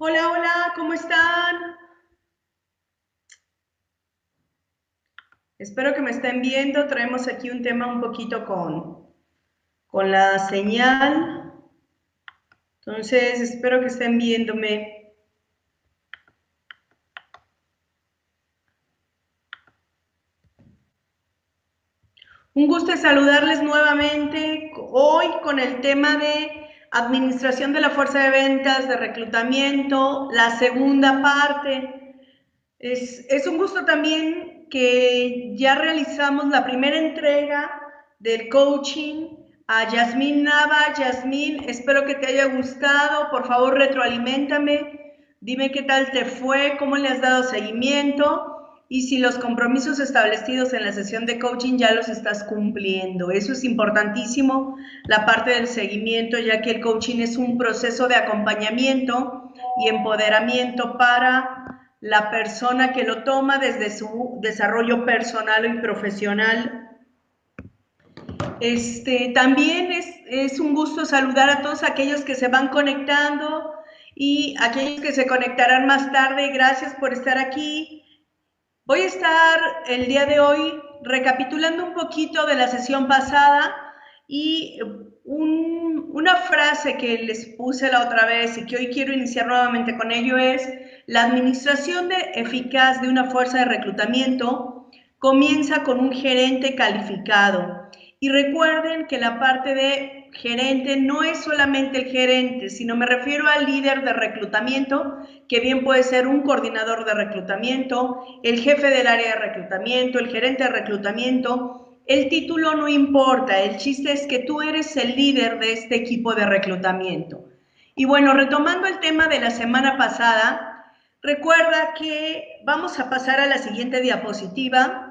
Hola, hola, ¿cómo están? Espero que me estén viendo. Traemos aquí un tema un poquito con la señal. Entonces, espero que estén viéndome. Un gusto saludarles nuevamente hoy con el tema de administración de la fuerza de ventas, de reclutamiento, la segunda parte. Es un gusto también que ya realizamos la primera entrega del coaching a Yasmín Nava. Yasmín, espero que te haya gustado. Por favor, retroaliméntame. Dime qué tal te fue, cómo le has dado seguimiento y si los compromisos establecidos en la sesión de coaching ya los estás cumpliendo. Eso es importantísimo, la parte del seguimiento, ya que el coaching es un proceso de acompañamiento y empoderamiento para la persona que lo toma desde su desarrollo personal y profesional. También es un gusto saludar a todos aquellos que se van conectando y aquellos que se conectarán más tarde. Gracias por estar aquí. Voy a estar el día de hoy recapitulando un poquito de la sesión pasada y una frase que les puse la otra vez y que hoy quiero iniciar nuevamente con ello es: la administración eficaz de una fuerza de reclutamiento comienza con un gerente calificado. Y recuerden que la parte de gerente no es solamente el gerente, sino me refiero al líder de reclutamiento, que bien puede ser un coordinador de reclutamiento, el jefe del área de reclutamiento, el gerente de reclutamiento. El título no importa, el chiste es que tú eres el líder de este equipo de reclutamiento. Y bueno, retomando el tema de la semana pasada, recuerda que vamos a pasar a la siguiente diapositiva.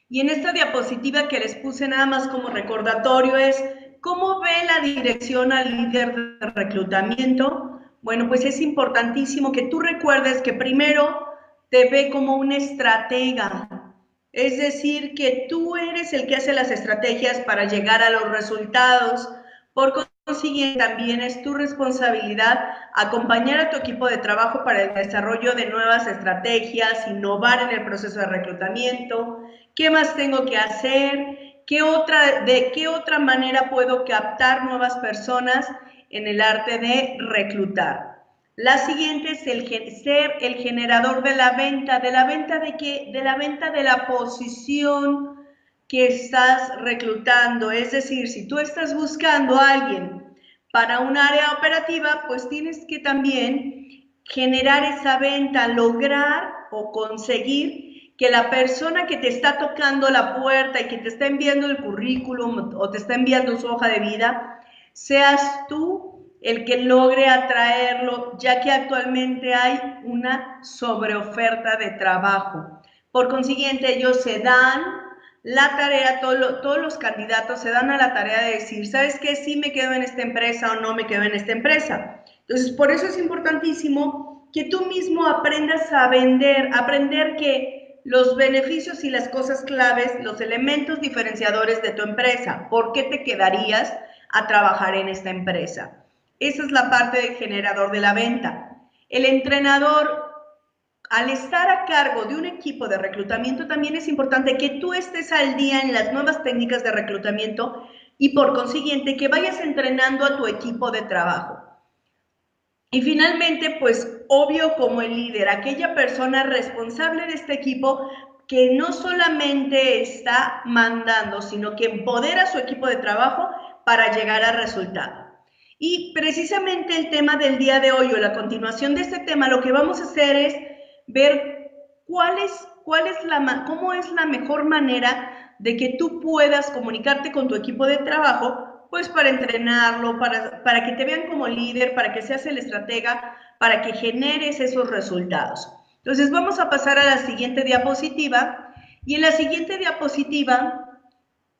Y en esta diapositiva que les puse nada más como recordatorio es: ¿cómo ve la dirección al líder de reclutamiento? Bueno, pues es importantísimo que tú recuerdes que primero te ve como un estratega, es decir, que tú eres el que hace las estrategias para llegar a los resultados. Por consiguiente, también es tu responsabilidad acompañar a tu equipo de trabajo para el desarrollo de nuevas estrategias, innovar en el proceso de reclutamiento. ¿Qué más tengo que hacer? ¿De qué otra manera puedo captar nuevas personas en el arte de reclutar? La siguiente es ser el generador de la venta de qué, de la venta de la posición que estás reclutando. Es decir, si tú estás buscando a alguien para un área operativa, pues tienes que también generar esa venta, lograr o conseguir que la persona que te está tocando la puerta y que te está enviando el currículum o te está enviando su hoja de vida, seas tú el que logre atraerlo, ya que actualmente hay una sobreoferta de trabajo. Por consiguiente, ellos se dan la tarea, todos los candidatos se dan a la tarea de decir: ¿sabes qué? Sí me quedo en esta empresa o no me quedo en esta empresa. Entonces, por eso es importantísimo que tú mismo aprendas a vender, aprender que los beneficios y las cosas claves, los elementos diferenciadores de tu empresa, ¿por qué te quedarías a trabajar en esta empresa? Esa es la parte del generador de la venta. El entrenador, al estar a cargo de un equipo de reclutamiento, también es importante que tú estés al día en las nuevas técnicas de reclutamiento y por consiguiente que vayas entrenando a tu equipo de trabajo. Y finalmente, pues obvio, como el líder, aquella persona responsable de este equipo que no solamente está mandando, sino que empodera a su equipo de trabajo para llegar al resultado. Y precisamente el tema del día de hoy, o la continuación de este tema, lo que vamos a hacer es ver cómo es la mejor manera de que tú puedas comunicarte con tu equipo de trabajo, pues para entrenarlo, para que te vean como líder, para que seas el estratega, para que generes esos resultados. Entonces vamos a pasar a la siguiente diapositiva, y en la siguiente diapositiva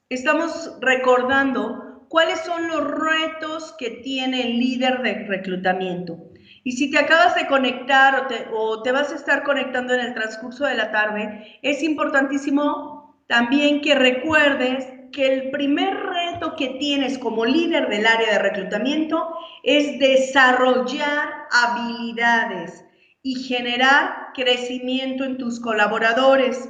estamos recordando cuáles son los retos que tiene el líder de reclutamiento. Y si te acabas de conectar o te vas a estar conectando en el transcurso de la tarde, es importantísimo también que recuerdes el primer reto que tienes como líder del área de reclutamiento es desarrollar habilidades y generar crecimiento en tus colaboradores,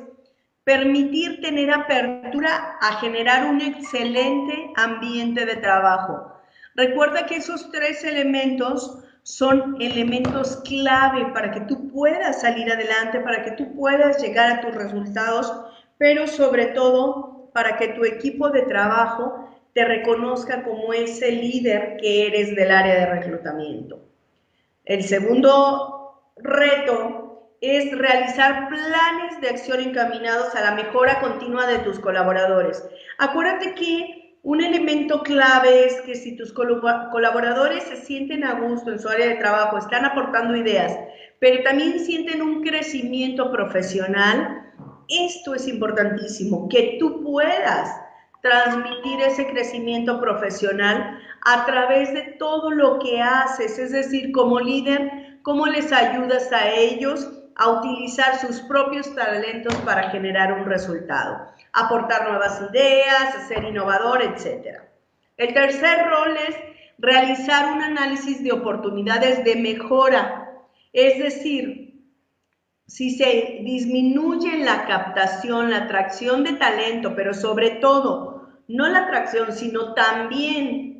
permitir tener apertura a generar un excelente ambiente de trabajo. Recuerda que esos tres elementos son elementos clave para que tú puedas salir adelante, para que tú puedas llegar a tus resultados, pero sobre todo para que tu equipo de trabajo te reconozca como ese líder que eres del área de reclutamiento. El segundo reto es realizar planes de acción encaminados a la mejora continua de tus colaboradores. Acuérdate que un elemento clave es que si tus colaboradores se sienten a gusto en su área de trabajo, están aportando ideas, pero también sienten un crecimiento profesional, esto es importantísimo, que tú puedas transmitir ese crecimiento profesional a través de todo lo que haces, es decir, como líder, cómo les ayudas a ellos a utilizar sus propios talentos para generar un resultado, aportar nuevas ideas, ser innovador, etc. El tercer rol es realizar un análisis de oportunidades de mejora, es decir, si se disminuye la captación, la atracción de talento, pero sobre todo, no la atracción, sino también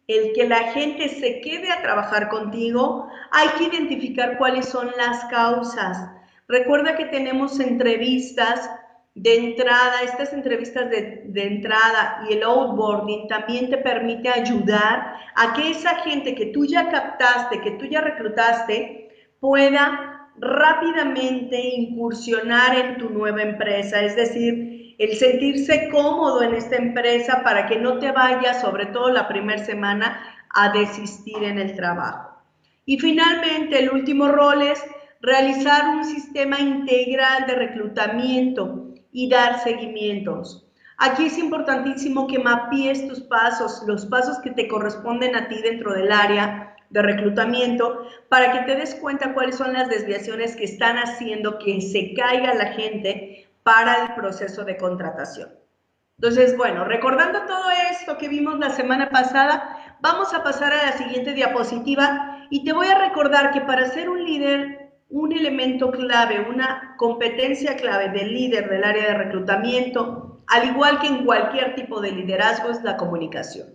el que la gente se quede a trabajar contigo, hay que identificar cuáles son las causas. Recuerda que tenemos entrevistas de entrada, estas entrevistas de entrada y el outboarding también te permite ayudar a que esa gente que tú ya captaste, que tú ya reclutaste, pueda rápidamente incursionar en tu nueva empresa, es decir, el sentirse cómodo en esta empresa para que no te vayas, sobre todo la primera semana, a desistir en el trabajo. Y finalmente, el último rol es realizar un sistema integral de reclutamiento y dar seguimientos. Aquí es importantísimo que mapees tus pasos, los pasos que te corresponden a ti dentro del área de reclutamiento, para que te des cuenta cuáles son las desviaciones que están haciendo que se caiga la gente para el proceso de contratación. Entonces, bueno, recordando todo esto que vimos la semana pasada, vamos a pasar a la siguiente diapositiva y te voy a recordar que para ser un líder, un elemento clave, una competencia clave del líder del área de reclutamiento, al igual que en cualquier tipo de liderazgo, es la comunicación.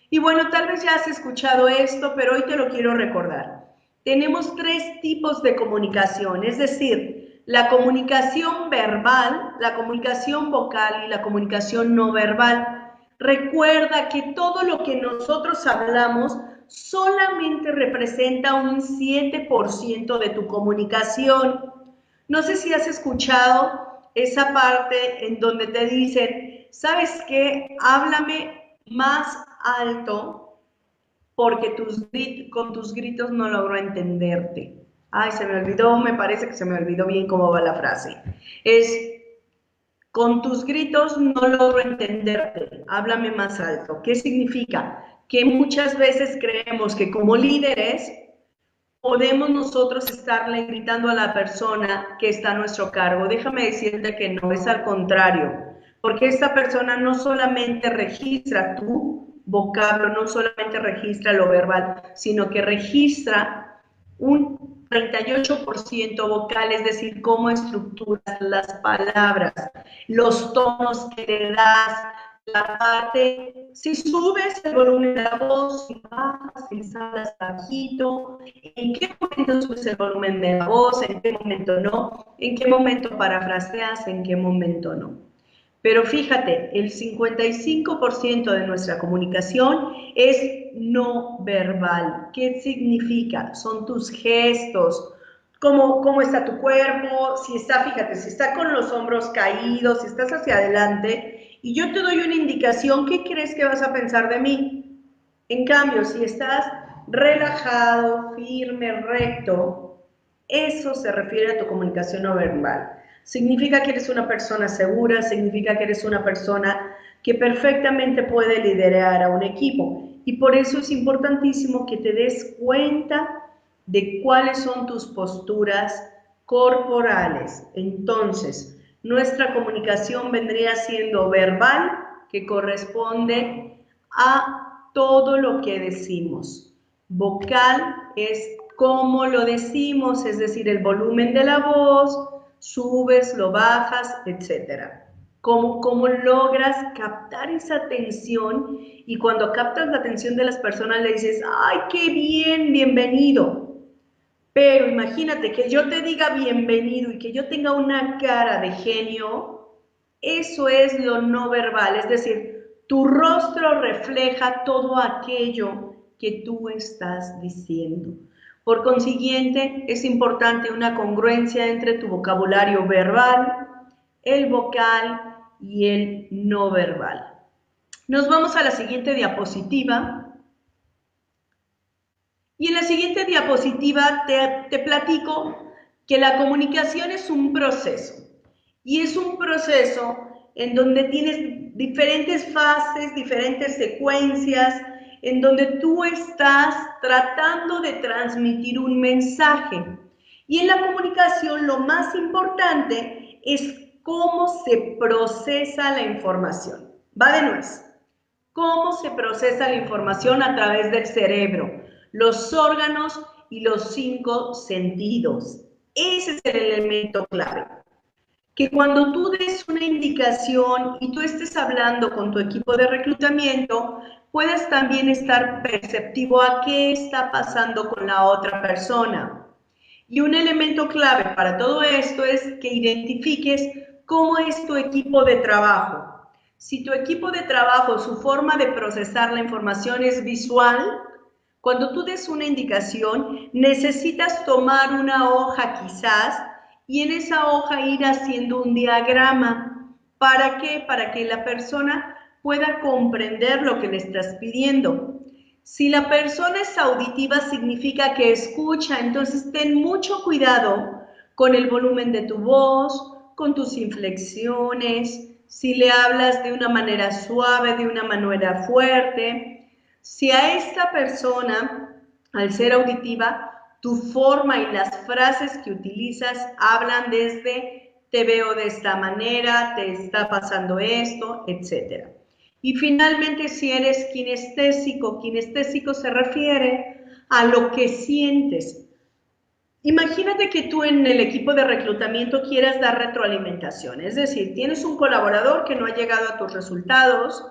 Y bueno, tal vez ya has escuchado esto, pero hoy te lo quiero recordar. Tenemos tres tipos de comunicación, es decir, la comunicación verbal, la comunicación vocal y la comunicación no verbal. Recuerda que todo lo que nosotros hablamos solamente representa un 7% de tu comunicación. No sé si has escuchado esa parte en donde te dicen, ¿sabes qué? Háblame más alto porque con tus gritos no logro entenderte. Ay, se me olvidó, me parece que se me olvidó bien cómo va la frase. Es, con tus gritos no logro entenderte, háblame más alto. ¿Qué significa? Que muchas veces creemos que como líderes podemos nosotros estarle gritando a la persona que está a nuestro cargo. Déjame decirte que no, es al contrario, porque esta persona no solamente registra tu vocablo, no solamente registra lo verbal, sino que registra un 38% vocal, es decir, cómo estructuras las palabras, los tonos que le das, la parte, si subes el volumen de la voz, si bajas, si hablas bajito, en qué momento subes el volumen de la voz, en qué momento no, en qué momento parafraseas, en qué momento no. Pero fíjate, el 55% de nuestra comunicación es no verbal. ¿Qué significa? Son tus gestos, cómo está tu cuerpo, si está, fíjate, si está con los hombros caídos, si estás hacia adelante, y yo te doy una indicación, ¿qué crees que vas a pensar de mí? En cambio, si estás relajado, firme, recto, eso se refiere a tu comunicación no verbal. Significa que eres una persona segura, significa que eres una persona que perfectamente puede liderar a un equipo. Y por eso es importantísimo que te des cuenta de cuáles son tus posturas corporales. Entonces, nuestra comunicación vendría siendo verbal, que corresponde a todo lo que decimos. Vocal es cómo lo decimos, es decir, el volumen de la voz, subes, lo bajas, etc. Cómo logras captar esa atención, y cuando captas la atención de las personas le dices, ¡ay, qué bien, bienvenido! Pero imagínate que yo te diga bienvenido y que yo tenga una cara de genio, eso es lo no verbal, es decir, tu rostro refleja todo aquello que tú estás diciendo. Por consiguiente, es importante una congruencia entre tu vocabulario verbal, el vocal y el no verbal. Nos vamos a la siguiente diapositiva. Y en la siguiente diapositiva te platico que la comunicación es un proceso. Y es un proceso en donde tienes diferentes fases, diferentes secuencias, en donde tú estás tratando de transmitir un mensaje. Y en la comunicación lo más importante es cómo se procesa la información. Va de nuez. ¿Cómo se procesa la información? A través del cerebro, los órganos y los 5 sentidos. Ese es el elemento clave. Que cuando tú des una indicación y tú estés hablando con tu equipo de reclutamiento, puedas también estar perceptivo a qué está pasando con la otra persona. Y un elemento clave para todo esto es que identifiques cómo es tu equipo de trabajo. Si tu equipo de trabajo, su forma de procesar la información es visual, cuando tú des una indicación, necesitas tomar una hoja quizás y en esa hoja ir haciendo un diagrama. ¿Para qué? Para que la persona pueda comprender lo que le estás pidiendo. Si la persona es auditiva, significa que escucha, entonces ten mucho cuidado con el volumen de tu voz, con tus inflexiones, si le hablas de una manera suave, de una manera fuerte. Si a esta persona, al ser auditiva, tu forma y las frases que utilizas hablan desde te veo de esta manera, te está pasando esto, etc. Y finalmente, si eres kinestésico, kinestésico se refiere a lo que sientes. Imagínate que tú en el equipo de reclutamiento quieras dar retroalimentación, es decir, tienes un colaborador que no ha llegado a tus resultados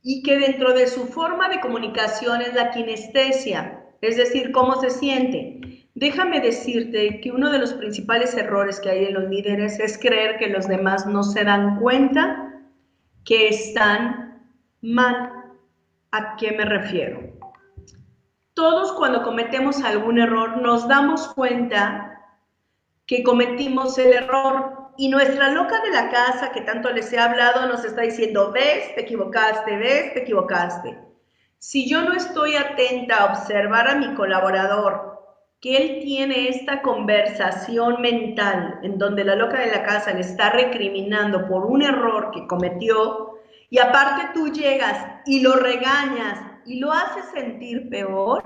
y que dentro de su forma de comunicación es la kinestesia, es decir, cómo se siente. Déjame decirte que uno de los principales errores que hay en los líderes es creer que los demás no se dan cuenta que están mal. ¿A qué me refiero? Todos cuando cometemos algún error nos damos cuenta que cometimos el error y nuestra loca de la casa que tanto les he hablado nos está diciendo, ves, te equivocaste. Si yo no estoy atenta a observar a mi colaborador, que él tiene esta conversación mental en donde la loca de la casa le está recriminando por un error que cometió y aparte tú llegas y lo regañas y lo haces sentir peor,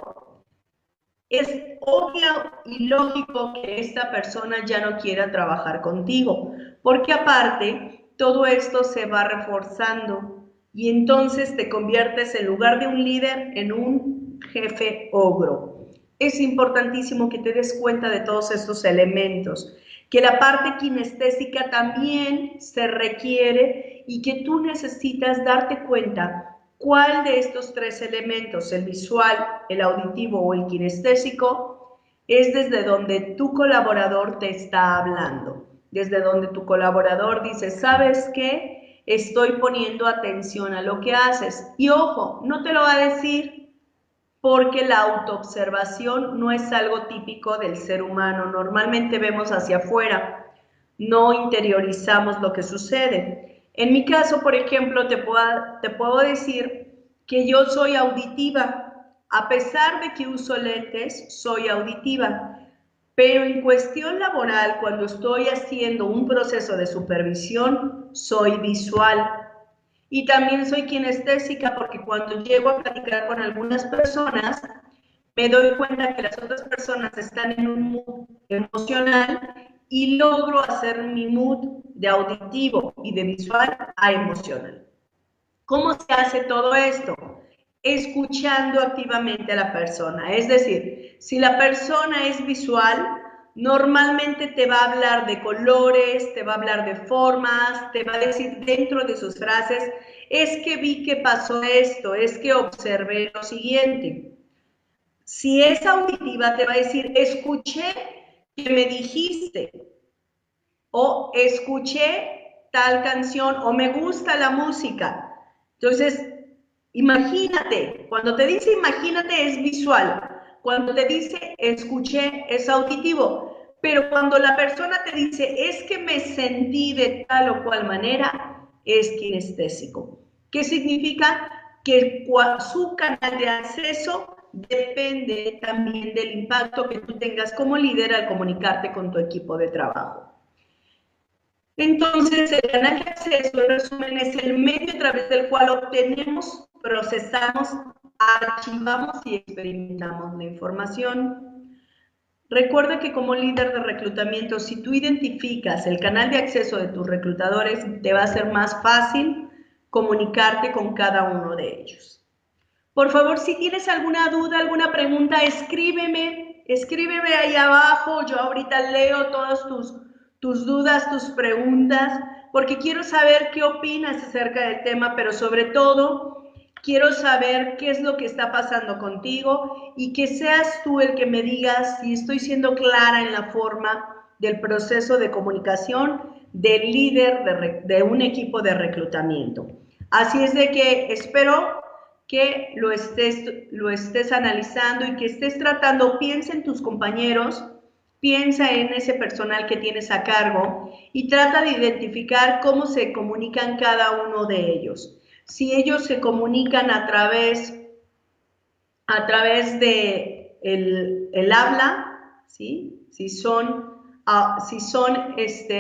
es obvio y lógico que esta persona ya no quiera trabajar contigo, porque aparte todo esto se va reforzando y entonces te conviertes en lugar de un líder en un jefe ogro. Es importantísimo que te des cuenta de todos estos elementos, que la parte kinestésica también se requiere y que tú necesitas darte cuenta cuál de estos 3 elementos, el visual, el auditivo o el kinestésico, es desde donde tu colaborador te está hablando, desde donde tu colaborador dice, ¿sabes qué? Estoy poniendo atención a lo que haces. Y ojo, no te lo va a decir porque la autoobservación no es algo típico del ser humano. Normalmente vemos hacia afuera, no interiorizamos lo que sucede. En mi caso, por ejemplo, te puedo decir que yo soy auditiva. A pesar de que uso lentes, soy auditiva. Pero en cuestión laboral, cuando estoy haciendo un proceso de supervisión, soy visual. Y también soy kinestésica porque cuando llego a platicar con algunas personas, me doy cuenta que las otras personas están en un mood emocional y logro hacer mi mood de auditivo y de visual a emocional. ¿Cómo se hace todo esto? Escuchando activamente a la persona. Es decir, si la persona es visual, normalmente te va a hablar de colores, te va a hablar de formas, te va a decir dentro de sus frases, es que vi que pasó esto, es que observé lo siguiente. Si es auditiva, te va a decir, escuché que me dijiste, o escuché tal canción, o me gusta la música. Entonces, imagínate, cuando te dice imagínate es visual, cuando te dice escuché es auditivo, pero cuando la persona te dice es que me sentí de tal o cual manera, es kinestésico. ¿Qué significa? Que su canal de acceso depende también del impacto que tú tengas como líder al comunicarte con tu equipo de trabajo. Entonces, el canal de acceso, en resumen, es el medio a través del cual obtenemos, procesamos, archivamos y experimentamos la información. Recuerda que como líder de reclutamiento, si tú identificas el canal de acceso de tus reclutadores, te va a ser más fácil comunicarte con cada uno de ellos. Por favor, si tienes alguna duda, alguna pregunta, escríbeme ahí abajo. Yo ahorita leo todas tus dudas, tus preguntas, porque quiero saber qué opinas acerca del tema, pero sobre todo quiero saber qué es lo que está pasando contigo y que seas tú el que me digas si estoy siendo clara en la forma del proceso de comunicación del líder de un equipo de reclutamiento. Así es de que espero que lo estés analizando y que estés tratando, piensa en tus compañeros, piensa en ese personal que tienes a cargo y trata de identificar cómo se comunican cada uno de ellos. Si ellos se comunican a través de el habla, ¿sí? Si son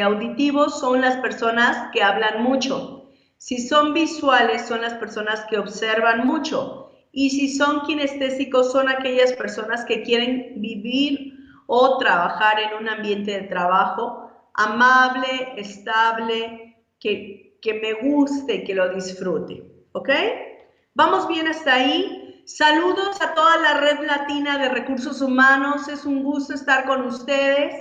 auditivos, son las personas que hablan mucho. Si son visuales, son las personas que observan mucho. Y si son kinestésicos, son aquellas personas que quieren vivir o trabajar en un ambiente de trabajo amable, estable, que me guste, que lo disfrute. ¿Ok? ¿Vamos bien hasta ahí? Saludos a toda la red latina de recursos humanos. Es un gusto estar con ustedes.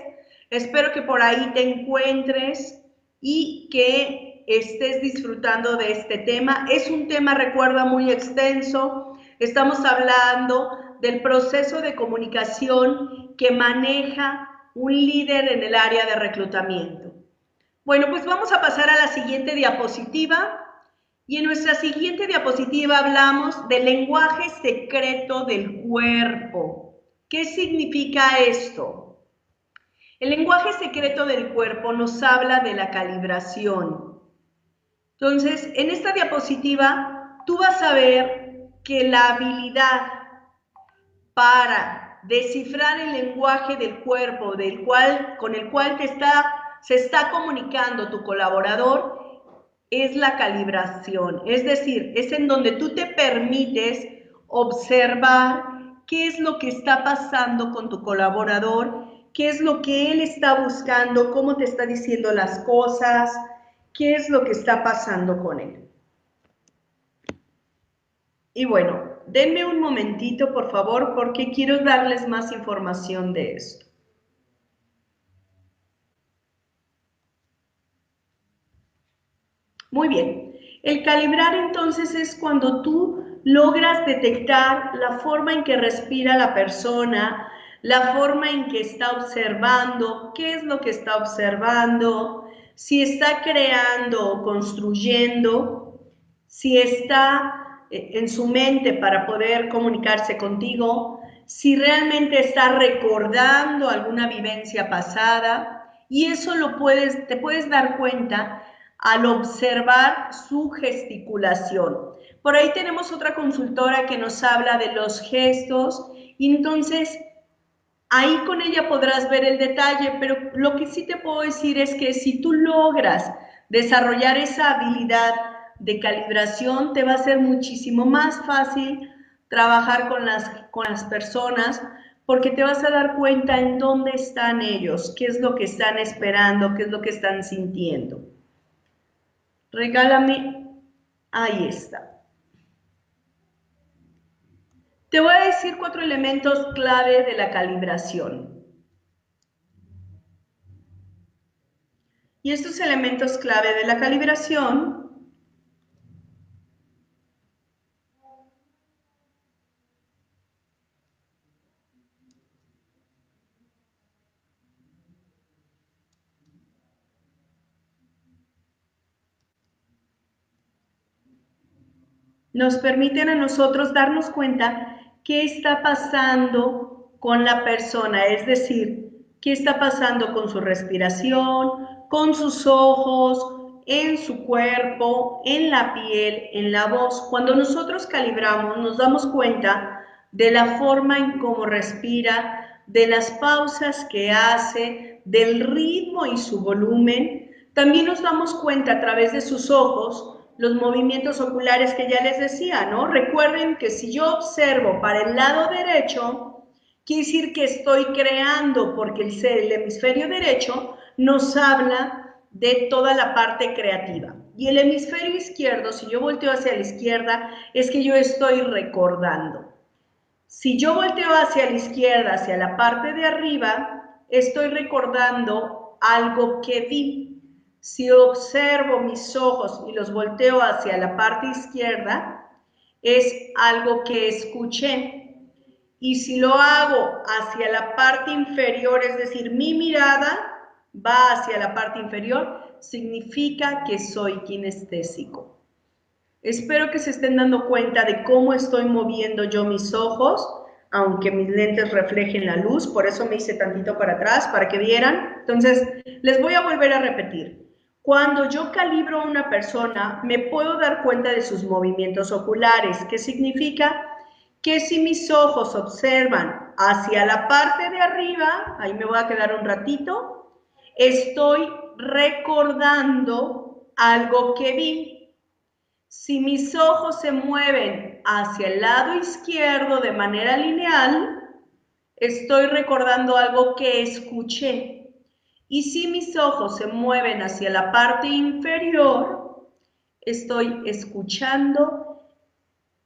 Espero que por ahí te encuentres y que estés disfrutando de este tema. Es un tema, recuerda, muy extenso. Estamos hablando del proceso de comunicación que maneja un líder en el área de reclutamiento. Bueno, pues vamos a pasar a la siguiente diapositiva. Y en nuestra siguiente diapositiva hablamos del lenguaje secreto del cuerpo. ¿Qué significa esto? El lenguaje secreto del cuerpo nos habla de la calibración. Entonces, en esta diapositiva, tú vas a ver que la habilidad para descifrar el lenguaje del cuerpo con el cual se está comunicando tu colaborador es la calibración. Es decir, es en donde tú te permites observar qué es lo que está pasando con tu colaborador, qué es lo que él está buscando, cómo te está diciendo las cosas, qué es lo que está pasando con él. Y bueno, denme un momentito, por favor, porque quiero darles más información de esto. Muy bien. El calibrar entonces es cuando tú logras detectar la forma en que respira la persona, la forma en que está observando, qué es lo que está observando, si está creando o construyendo, si está en su mente para poder comunicarse contigo, si realmente está recordando alguna vivencia pasada, y eso te puedes dar cuenta al observar su gesticulación. Por ahí tenemos otra consultora que nos habla de los gestos, y entonces ahí con ella podrás ver el detalle, pero lo que sí te puedo decir es que si tú logras desarrollar esa habilidad de calibración, te va a ser muchísimo más fácil trabajar con las personas, porque te vas a dar cuenta en dónde están ellos, qué es lo que están esperando, qué es lo que están sintiendo. Regálame, ahí está. Te voy a decir 4 elementos clave de la calibración. Y estos elementos clave de la calibración nos permiten a nosotros darnos cuenta qué está pasando con la persona, es decir, qué está pasando con su respiración, con sus ojos, en su cuerpo, en la piel, en la voz. Cuando nosotros calibramos, nos damos cuenta de la forma en cómo respira, de las pausas que hace, del ritmo y su volumen. También nos damos cuenta a través de sus ojos, los movimientos oculares que ya les decía, ¿no? Recuerden que si yo observo para el lado derecho, quiere decir que estoy creando, porque el hemisferio derecho nos habla de toda la parte creativa. Y el hemisferio izquierdo, si yo volteo hacia la izquierda, es que yo estoy recordando. Si yo volteo hacia la izquierda, hacia la parte de arriba, estoy recordando algo que vi. Si observo mis ojos y los volteo hacia la parte izquierda, es algo que escuché. Y si lo hago hacia la parte inferior, es decir, mi mirada va hacia la parte inferior, significa que soy kinestésico. Espero que se estén dando cuenta de cómo estoy moviendo yo mis ojos, aunque mis lentes reflejen la luz, por eso me hice tantito para atrás, para que vieran. Entonces, les voy a volver a repetir. Cuando yo calibro a una persona, me puedo dar cuenta de sus movimientos oculares, que significa que si mis ojos observan hacia la parte de arriba, ahí me voy a quedar un ratito, estoy recordando algo que vi. Si mis ojos se mueven hacia el lado izquierdo de manera lineal, estoy recordando algo que escuché. Y si mis ojos se mueven hacia la parte inferior, estoy escuchando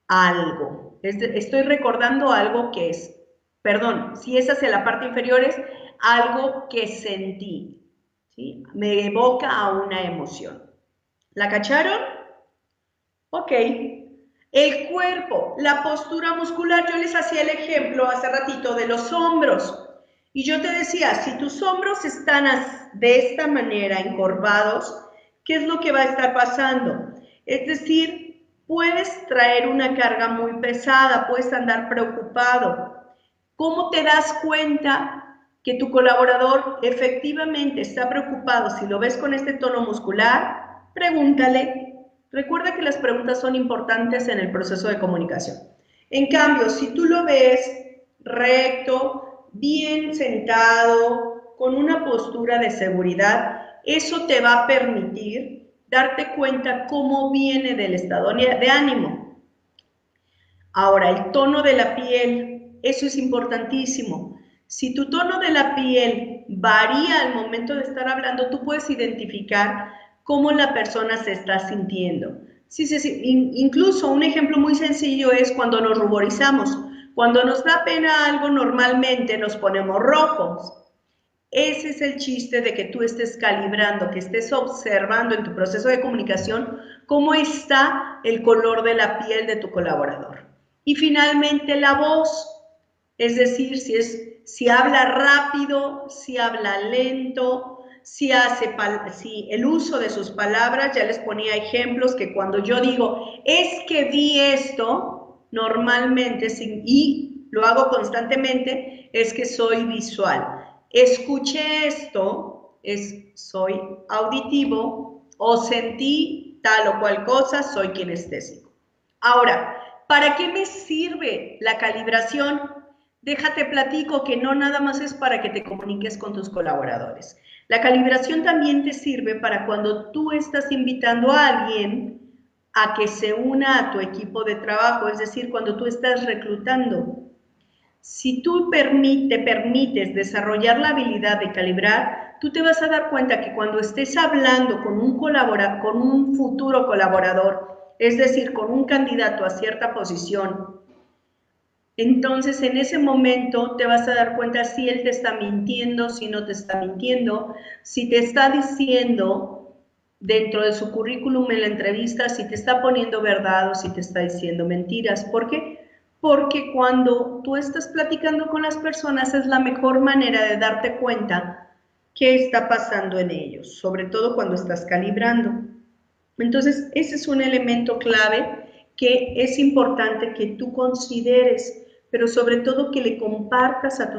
algo. Estoy recordando algo que es, perdón, si es hacia la parte inferior es algo que sentí, ¿sí? Me evoca a una emoción. ¿La cacharon? Ok. El cuerpo, la postura muscular, yo les hacía el ejemplo hace ratito de los hombros. Y yo te decía, si tus hombros están de esta manera encorvados, ¿qué es lo que va a estar pasando? Es decir, puedes traer una carga muy pesada, puedes andar preocupado. ¿Cómo te das cuenta que tu colaborador efectivamente está preocupado? Si lo ves con este tono muscular, pregúntale. Recuerda que las preguntas son importantes en el proceso de comunicación. En cambio, si tú lo ves recto, bien sentado, con una postura de seguridad, eso te va a permitir darte cuenta cómo viene del estado de ánimo. Ahora, el tono de la piel, eso es importantísimo. Si tu tono de la piel varía al momento de estar hablando, tú puedes identificar cómo la persona se está sintiendo. Sí, incluso un ejemplo muy sencillo es cuando nos ruborizamos. Cuando nos da pena algo, normalmente nos ponemos rojos. Ese es el chiste de que tú estés calibrando, que estés observando en tu proceso de comunicación cómo está el color de la piel de tu colaborador. Y finalmente la voz, es decir, si habla rápido, si habla lento, si el uso de sus palabras. Ya les ponía ejemplos que cuando yo digo, es que vi esto, normalmente, y lo hago constantemente, es que soy visual. Escuché esto, soy auditivo, o sentí tal o cual cosa, soy kinestésico. Ahora, ¿para qué me sirve la calibración? Déjate platico que no nada más es para que te comuniques con tus colaboradores. La calibración también te sirve para cuando tú estás invitando a alguien a que se una a tu equipo de trabajo, es decir, cuando tú estás reclutando. Si tú te permites desarrollar la habilidad de calibrar, tú te vas a dar cuenta que cuando estés hablando con un futuro colaborador, es decir, con un candidato a cierta posición, entonces en ese momento te vas a dar cuenta si él te está mintiendo, si no te está mintiendo, si te está diciendo dentro de su currículum en la entrevista, si te está poniendo verdad o si te está diciendo mentiras. ¿Por qué? Porque cuando tú estás platicando con las personas es la mejor manera de darte cuenta qué está pasando en ellos, sobre todo cuando estás calibrando. Entonces, ese es un elemento clave que es importante que tú consideres, pero sobre todo que le compartas a tu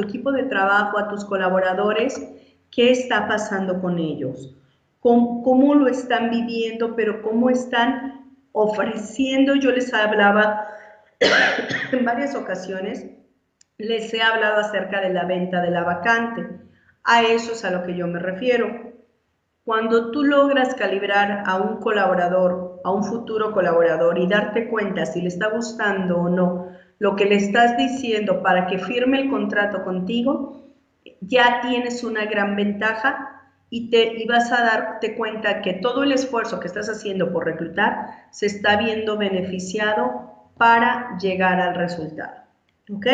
equipo de trabajo, a tus colaboradores, qué está pasando con ellos, cómo lo están viviendo, pero cómo están ofreciendo. Yo les hablaba en varias ocasiones, les he hablado acerca de la venta de la vacante. A eso es a lo que yo me refiero. Cuando tú logras calibrar a un colaborador, a un futuro colaborador y darte cuenta si le está gustando o no lo que le estás diciendo para que firme el contrato contigo, ya tienes una gran ventaja y vas a darte cuenta que todo el esfuerzo que estás haciendo por reclutar se está viendo beneficiado para llegar al resultado. ¿Ok?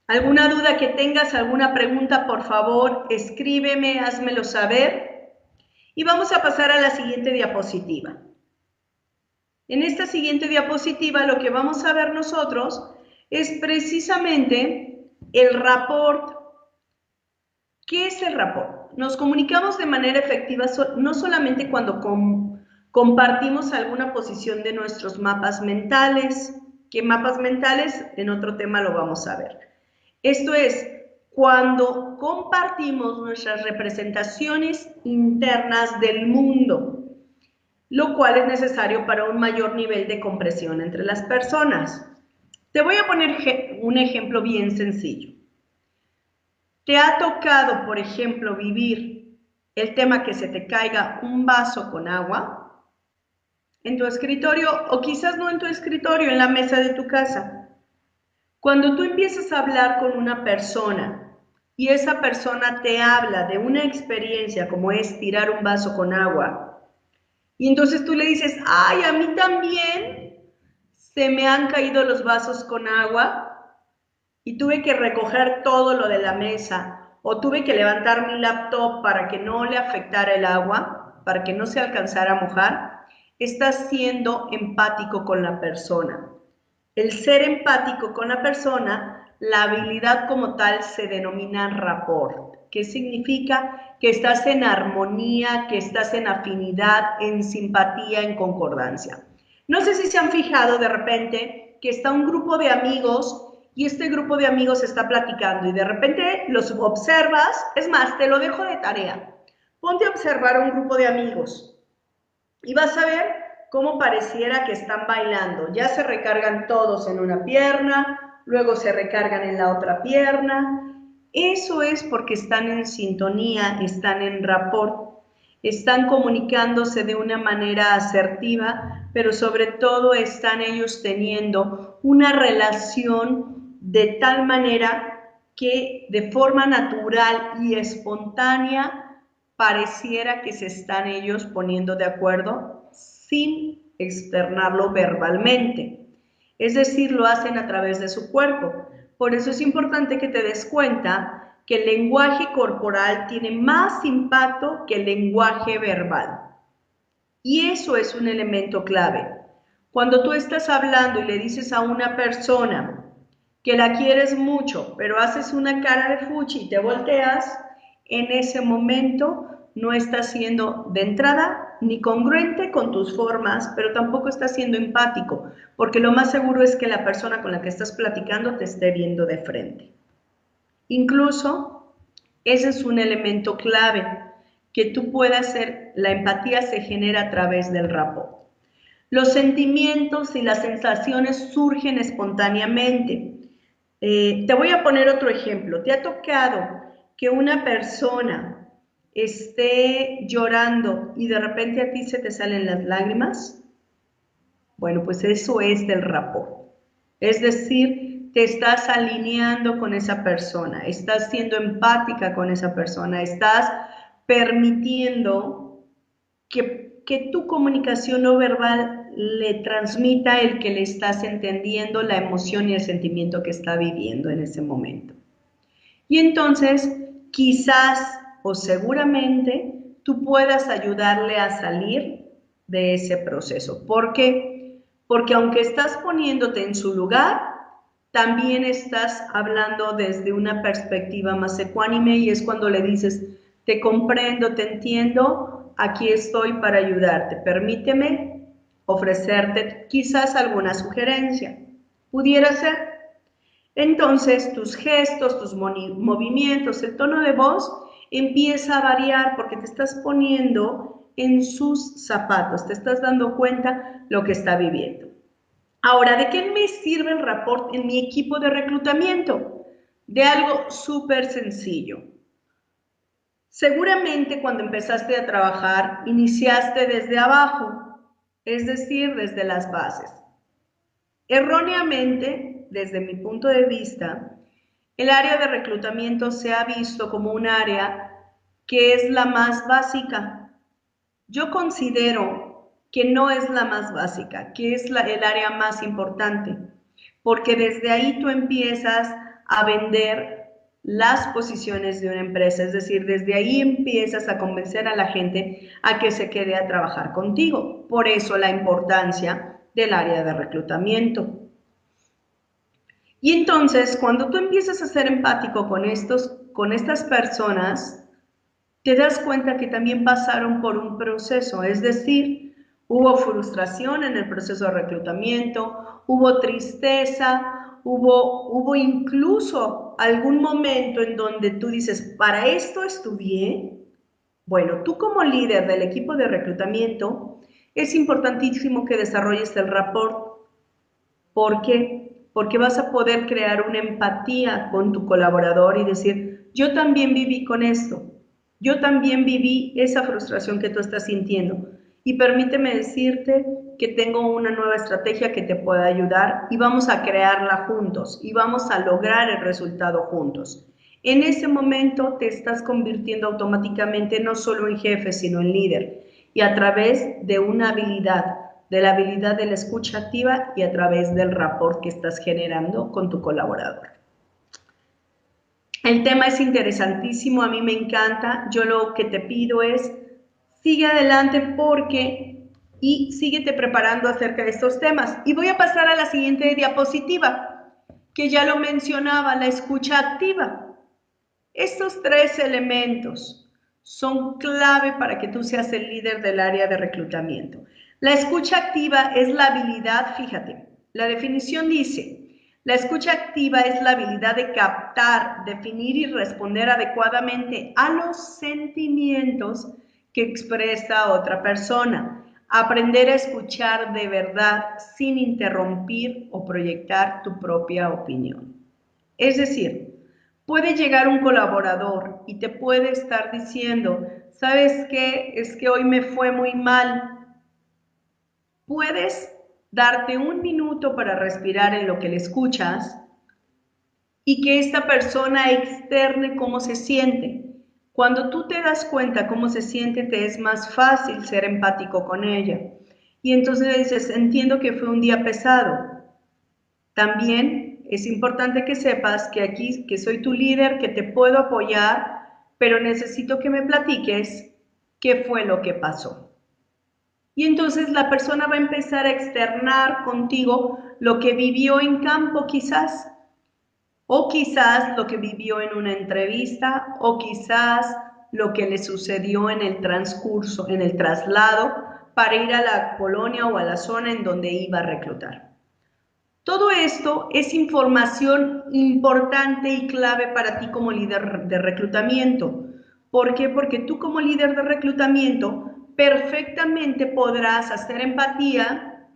¿Alguna duda que tengas, alguna pregunta, por favor, escríbeme, házmelo saber. Y vamos a pasar a la siguiente diapositiva. En esta siguiente diapositiva lo que vamos a ver nosotros es precisamente el rapport. ¿Qué es el rapport? Nos comunicamos de manera efectiva no solamente cuando compartimos alguna posición de nuestros mapas mentales, que mapas mentales en otro tema lo vamos a ver. Esto es, cuando compartimos nuestras representaciones internas del mundo, lo cual es necesario para un mayor nivel de comprensión entre las personas. Te voy a poner un ejemplo bien sencillo. ¿Te ha tocado, por ejemplo, vivir el tema que se te caiga un vaso con agua en tu escritorio o quizás no en tu escritorio, en la mesa de tu casa? Cuando tú empiezas a hablar con una persona y esa persona te habla de una experiencia como es tirar un vaso con agua, y entonces tú le dices, ay, a mí también se me han caído los vasos con agua y tuve que recoger todo lo de la mesa o tuve que levantar mi laptop para que no le afectara el agua, para que no se alcanzara a mojar, estás siendo empático con la persona. El ser empático con la persona, la habilidad como tal se denomina rapport. ¿Qué significa? Que estás en armonía, que estás en afinidad, en simpatía, en concordancia. No sé si se han fijado de repente que está un grupo de amigos y este grupo de amigos está platicando y de repente los observas. Es más, te lo dejo de tarea. Ponte a observar a un grupo de amigos y vas a ver cómo pareciera que están bailando. Ya se recargan todos en una pierna, luego se recargan en la otra pierna. Eso es porque están en sintonía, están en rapport, están comunicándose de una manera asertiva, pero sobre todo están ellos teniendo una relación de tal manera que de forma natural y espontánea pareciera que se están ellos poniendo de acuerdo sin externarlo verbalmente. Es decir, lo hacen a través de su cuerpo. Por eso es importante que te des cuenta que el lenguaje corporal tiene más impacto que el lenguaje verbal. Y eso es un elemento clave. Cuando tú estás hablando y le dices a una persona que la quieres mucho, pero haces una cara de fuchi y te volteas, en ese momento no estás siendo de entrada ni congruente con tus formas, pero tampoco estás siendo empático, porque lo más seguro es que la persona con la que estás platicando te esté viendo de frente. Incluso, ese es un elemento clave, que tú puedas hacer, la empatía se genera a través del rapport. Los sentimientos y las sensaciones surgen espontáneamente. Te voy a poner otro ejemplo. ¿Te ha tocado que una persona esté llorando y de repente a ti se te salen las lágrimas? Bueno, pues eso es del rapport. Es decir, te estás alineando con esa persona, estás siendo empática con esa persona, estás permitiendo que tu comunicación no verbal le transmita el que le estás entendiendo la emoción y el sentimiento que está viviendo en ese momento. Y entonces, quizás o seguramente tú puedas ayudarle a salir de ese proceso. ¿Por qué? Porque aunque estás poniéndote en su lugar, también estás hablando desde una perspectiva más ecuánime y es cuando le dices, te comprendo, te entiendo, aquí estoy para ayudarte, permíteme ofrecerte quizás alguna sugerencia. ¿Pudiera ser? Entonces tus gestos, tus movimientos, el tono de voz empieza a variar porque te estás poniendo en sus zapatos, te estás dando cuenta lo que está viviendo. Ahora, ¿de qué me sirve el rapport en mi equipo de reclutamiento? De algo súper sencillo. Seguramente cuando empezaste a trabajar, iniciaste desde abajo, es decir, desde las bases. Erróneamente, desde mi punto de vista, el área de reclutamiento se ha visto como un área que es la más básica. Yo considero que no es la más básica, que es el área más importante, porque desde ahí tú empiezas a vender las posiciones de una empresa, es decir, desde ahí empiezas a convencer a la gente a que se quede a trabajar contigo. Por eso la importancia del área de reclutamiento. Y entonces, cuando tú empiezas a ser empático con estas personas, te das cuenta que también pasaron por un proceso, es decir, hubo frustración en el proceso de reclutamiento, hubo tristeza, hubo incluso algún momento en donde tú dices, ¿para esto estudié? Bueno, tú como líder del equipo de reclutamiento, es importantísimo que desarrolles el rapport. ¿Por qué? Porque vas a poder crear una empatía con tu colaborador y decir, yo también viví con esto, yo también viví esa frustración que tú estás sintiendo y permíteme decirte que tengo una nueva estrategia que te pueda ayudar y vamos a crearla juntos y vamos a lograr el resultado juntos. En ese momento te estás convirtiendo automáticamente no solo en jefe, sino en líder y a través de una habilidad, de la habilidad de la escucha activa y a través del rapport que estás generando con tu colaborador. El tema es interesantísimo, a mí me encanta. Yo lo que te pido es, sigue adelante y síguete preparando acerca de estos temas. Y voy a pasar a la siguiente diapositiva, que ya lo mencionaba, la escucha activa. Estos tres elementos son clave para que tú seas el líder del área de reclutamiento. La escucha activa es la habilidad, fíjate, la definición dice, la escucha activa es la habilidad de captar, definir y responder adecuadamente a los sentimientos que expresa otra persona. Aprender a escuchar de verdad sin interrumpir o proyectar tu propia opinión. Es decir, puede llegar un colaborador y te puede estar diciendo, ¿sabes qué? Es que hoy me fue muy mal. Puedes darte un minuto para respirar en lo que le escuchas y que esta persona externe cómo se siente. Cuando tú te das cuenta cómo se siente, te es más fácil ser empático con ella. Y entonces le dices, entiendo que fue un día pesado. También es importante que sepas que aquí, que soy tu líder, que te puedo apoyar, pero necesito que me platiques qué fue lo que pasó. Y entonces la persona va a empezar a externar contigo lo que vivió en campo quizás, o quizás lo que vivió en una entrevista, o quizás lo que le sucedió en el transcurso, en el traslado para ir a la colonia o a la zona en donde iba a reclutar. Todo esto es información importante y clave para ti como líder de reclutamiento. ¿Por qué? Porque tú como líder de reclutamiento perfectamente podrás hacer empatía,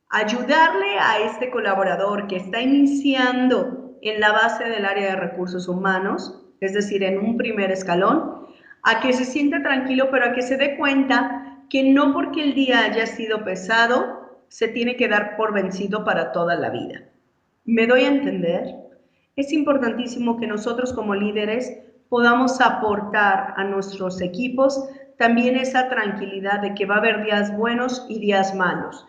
ayudarle a este colaborador que está iniciando en la base del área de recursos humanos, es decir, en un primer escalón, a que se sienta tranquilo, pero a que se dé cuenta que no porque el día haya sido pesado, se tiene que dar por vencido para toda la vida. ¿Me doy a entender? Es importantísimo que nosotros como líderes podamos aportar a nuestros equipos también esa tranquilidad de que va a haber días buenos y días malos.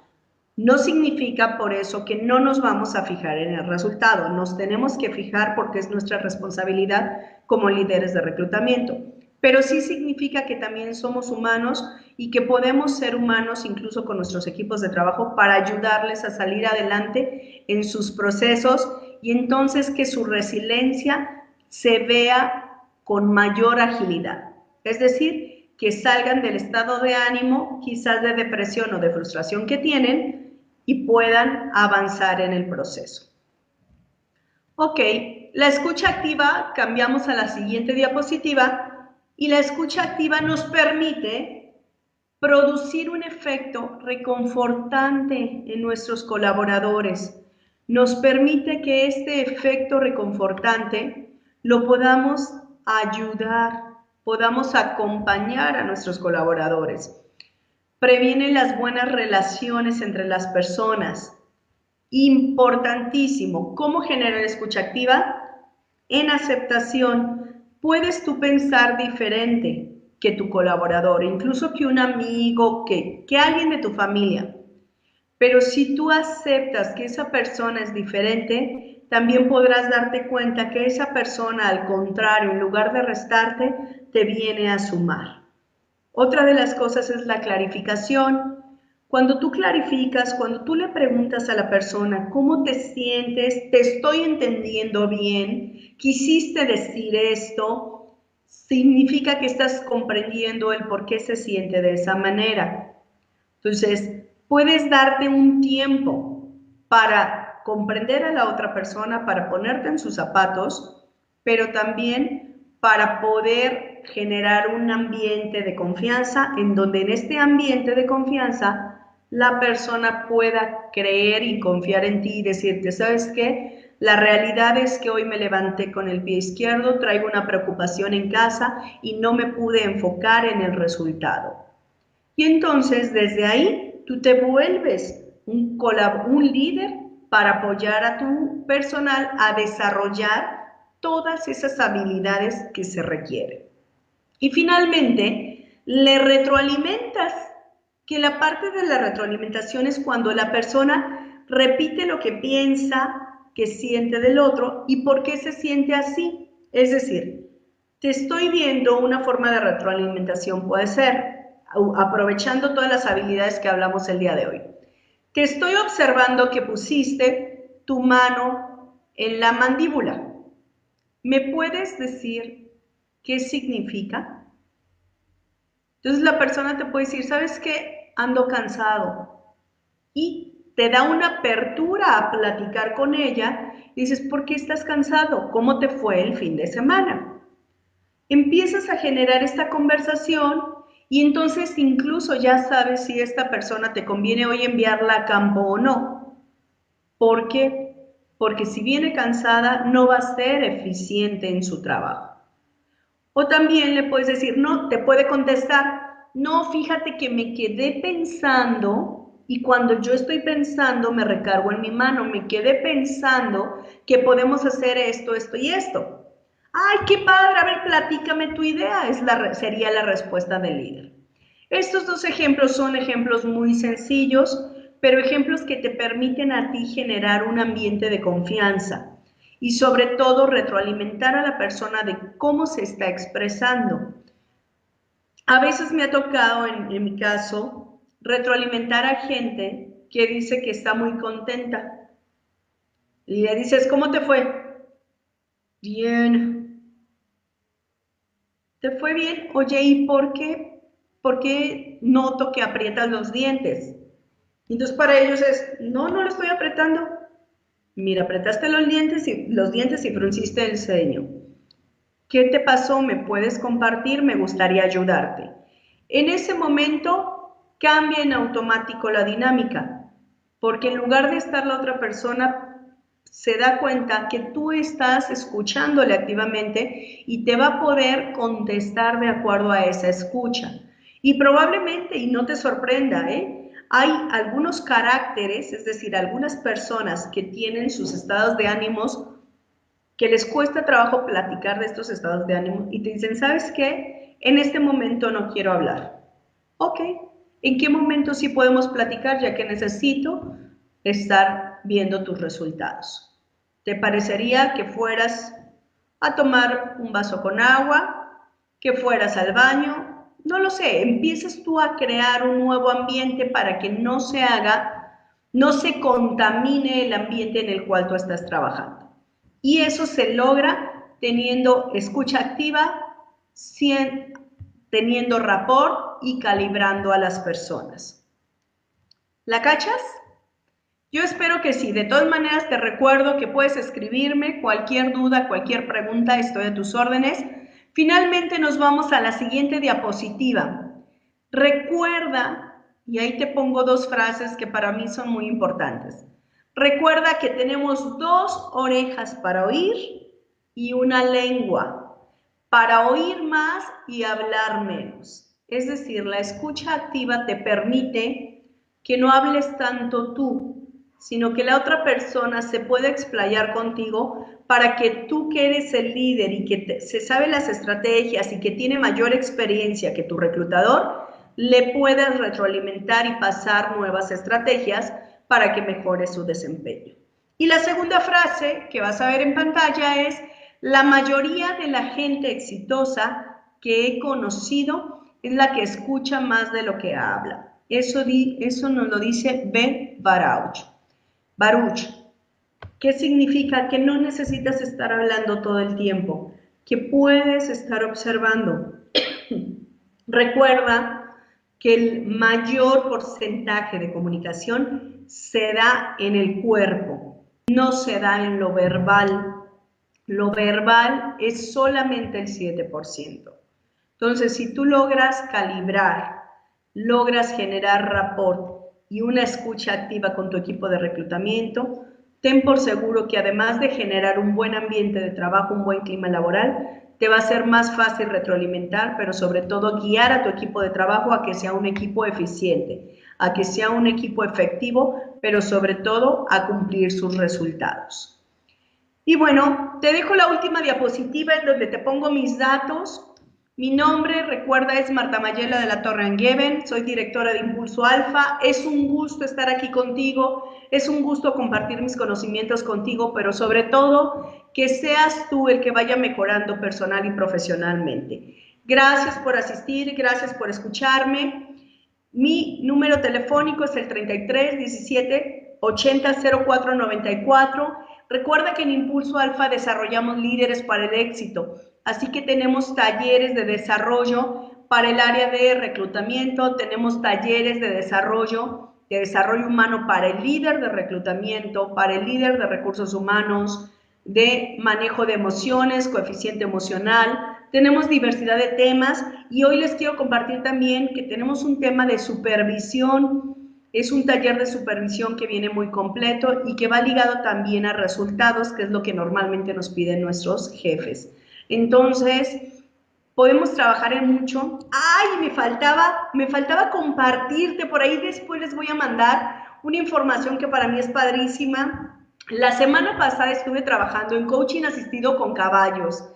No significa por eso que no nos vamos a fijar en el resultado, nos tenemos que fijar porque es nuestra responsabilidad como líderes de reclutamiento, pero sí significa que también somos humanos y que podemos ser humanos incluso con nuestros equipos de trabajo para ayudarles a salir adelante en sus procesos y entonces que su resiliencia se vea con mayor agilidad. Es decir, que salgan del estado de ánimo, quizás de depresión o de frustración que tienen y puedan avanzar en el proceso. Ok, la escucha activa, cambiamos a la siguiente diapositiva, y la escucha activa nos permite producir un efecto reconfortante en nuestros colaboradores. Nos permite que este efecto reconfortante lo podamos ayudar, podamos acompañar a nuestros colaboradores. Previene las buenas relaciones entre las personas. Importantísimo. ¿Cómo generar escucha activa? En aceptación. Puedes tú pensar diferente que tu colaborador, incluso que un amigo, que alguien de tu familia. Pero si tú aceptas que esa persona es diferente, también podrás darte cuenta que esa persona, al contrario, en lugar de restarte, te viene a sumar. Otra de las cosas es la clarificación. Cuando tú clarificas, cuando tú le preguntas a la persona cómo te sientes, te estoy entendiendo bien, quisiste decir esto, significa que estás comprendiendo el por qué se siente de esa manera. Entonces, puedes darte un tiempo para comprender a la otra persona, para ponerte en sus zapatos, pero también para poder generar un ambiente de confianza en donde en este ambiente de confianza la persona pueda creer y confiar en ti y decirte, ¿sabes qué? La realidad es que hoy me levanté con el pie izquierdo, traigo una preocupación en casa y no me pude enfocar en el resultado. Y entonces desde ahí tú te vuelves un líder para apoyar a tu personal a desarrollar todas esas habilidades que se requieren. Y finalmente, le retroalimentas, que la parte de la retroalimentación es cuando la persona repite lo que piensa, que siente del otro y por qué se siente así. Es decir, te estoy viendo, una forma de retroalimentación puede ser, aprovechando todas las habilidades que hablamos el día de hoy. Te estoy observando que pusiste tu mano en la mandíbula. ¿Me puedes decir qué significa? Entonces la persona te puede decir, ¿sabes qué? Ando cansado. Y te da una apertura a platicar con ella y dices, ¿por qué estás cansado? ¿Cómo te fue el fin de semana? Empiezas a generar esta conversación y entonces incluso ya sabes si esta persona te conviene hoy enviarla a campo o no. ¿Por qué? Porque si viene cansada no va a ser eficiente en su trabajo. O también le puedes decir, no, te puede contestar, no, fíjate que me quedé pensando y cuando yo estoy pensando me recargo en mi mano, me quedé pensando que podemos hacer esto, esto y esto. ¡Ay, qué padre! A ver, platícame tu idea, sería la respuesta del líder. Estos dos ejemplos son ejemplos muy sencillos, pero ejemplos que te permiten a ti generar un ambiente de confianza y sobre todo retroalimentar a la persona de cómo se está expresando. A veces me ha tocado, en mi caso, retroalimentar a gente que dice que está muy contenta. Y le dices, ¿cómo te fue? Bien. ¿Te fue bien? Oye, ¿y por qué? ¿Por qué noto que aprietas los dientes? Entonces para ellos es, no, no lo estoy apretando. Mira, apretaste los dientes y frunciste el ceño. ¿Qué te pasó? ¿Me puedes compartir? Me gustaría ayudarte. En ese momento cambia en automático la dinámica, porque en lugar de estar la otra persona, se da cuenta que tú estás escuchándole activamente y te va a poder contestar de acuerdo a esa escucha. Y probablemente, y no te sorprenda, hay algunos caracteres, es decir, algunas personas que tienen sus estados de ánimos que les cuesta trabajo platicar de estos estados de ánimo y te dicen, ¿sabes qué? En este momento no quiero hablar. Ok, ¿en qué momento sí podemos platicar ya que necesito estar viendo tus resultados? ¿Te parecería que fueras a tomar un vaso con agua, que fueras al baño? No lo sé, empiezas tú a crear un nuevo ambiente para que no se contamine el ambiente en el cual tú estás trabajando. Y eso se logra teniendo escucha activa, teniendo rapport y calibrando a las personas. ¿La cachas? Yo espero que sí. De todas maneras te recuerdo que puedes escribirme cualquier duda, cualquier pregunta, estoy a tus órdenes. Finalmente nos vamos a la siguiente diapositiva. Recuerda, y ahí te pongo dos frases que para mí son muy importantes. Recuerda que tenemos 2 orejas para oír y una lengua para oír más y hablar menos. Es decir, la escucha activa te permite que no hables tanto tú, sino que la otra persona se pueda explayar contigo para que tú que eres el líder y que se sabe las estrategias y que tiene mayor experiencia que tu reclutador, le puedas retroalimentar y pasar nuevas estrategias para que mejore su desempeño. Y la segunda frase que vas a ver en pantalla es, la mayoría de la gente exitosa que he conocido es la que escucha más de lo que habla. Eso nos lo dice Ben Baruch. ¿Qué significa? Que no necesitas estar hablando todo el tiempo, que puedes estar observando. Recuerda que el mayor porcentaje de comunicación se da en el cuerpo, no se da en lo verbal. Lo verbal es solamente el 7%. Entonces, si tú logras calibrar, logras generar rapport y una escucha activa con tu equipo de reclutamiento, ten por seguro que además de generar un buen ambiente de trabajo, un buen clima laboral, te va a ser más fácil retroalimentar, pero sobre todo guiar a tu equipo de trabajo a que sea un equipo eficiente, a que sea un equipo efectivo, pero sobre todo a cumplir sus resultados. Y bueno, te dejo la última diapositiva en donde te pongo mis datos. Mi nombre, recuerda, es Marta Mayela de la Torre Angeben, soy directora de Impulso Alfa. Es un gusto estar aquí contigo, es un gusto compartir mis conocimientos contigo, pero sobre todo que seas tú el que vaya mejorando personal y profesionalmente. Gracias por asistir, gracias por escucharme. Mi número telefónico es el 33 17 80 04 94. Recuerda que en Impulso Alfa desarrollamos líderes para el éxito, así que tenemos talleres de desarrollo para el área de reclutamiento, tenemos talleres de desarrollo humano para el líder de reclutamiento, para el líder de recursos humanos, de manejo de emociones, coeficiente emocional. Tenemos diversidad de temas y hoy les quiero compartir también que tenemos un tema de supervisión. Es un taller de supervisión que viene muy completo y que va ligado también a resultados, que es lo que normalmente nos piden nuestros jefes. Entonces, podemos trabajar en mucho. ¡Ay! Me faltaba compartirte, por ahí después les voy a mandar una información que para mí es padrísima. La semana pasada estuve trabajando en coaching asistido con caballos.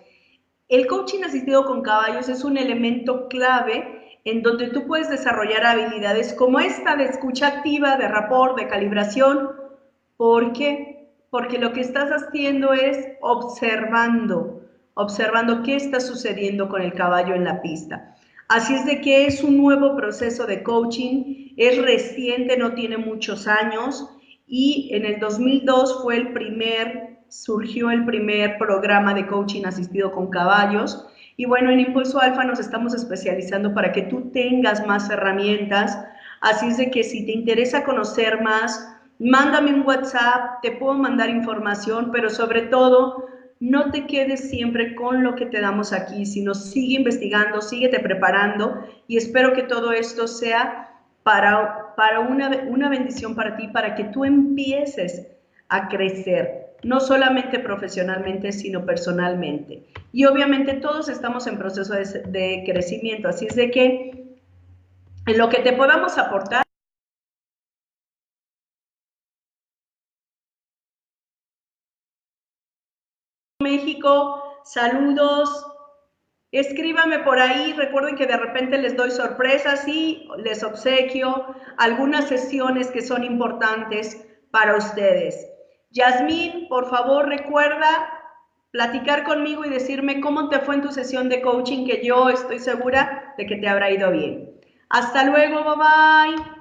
El coaching asistido con caballos es un elemento clave en donde tú puedes desarrollar habilidades como esta de escucha activa, de rapport, de calibración. ¿Por qué? Porque lo que estás haciendo es observando qué está sucediendo con el caballo en la pista. Así es de que es un nuevo proceso de coaching, es reciente, no tiene muchos años, y en el 2002 surgió el primer programa de coaching asistido con caballos. Y bueno, en Impulso Alfa nos estamos especializando para que tú tengas más herramientas. Así es de que si te interesa conocer más, mándame un WhatsApp, te puedo mandar información, pero sobre todo, no te quedes siempre con lo que te damos aquí, sino sigue investigando, síguete preparando y espero que todo esto sea para una bendición para ti, para que tú empieces a crecer, no solamente profesionalmente, sino personalmente. Y obviamente todos estamos en proceso de crecimiento, así es de que en lo que te podamos aportar, México, saludos. Escríbame por ahí, recuerden que de repente les doy sorpresas y les obsequio algunas sesiones que son importantes para ustedes. Yasmín, por favor, recuerda platicar conmigo y decirme cómo te fue en tu sesión de coaching, que yo estoy segura de que te habrá ido bien. Hasta luego, bye bye.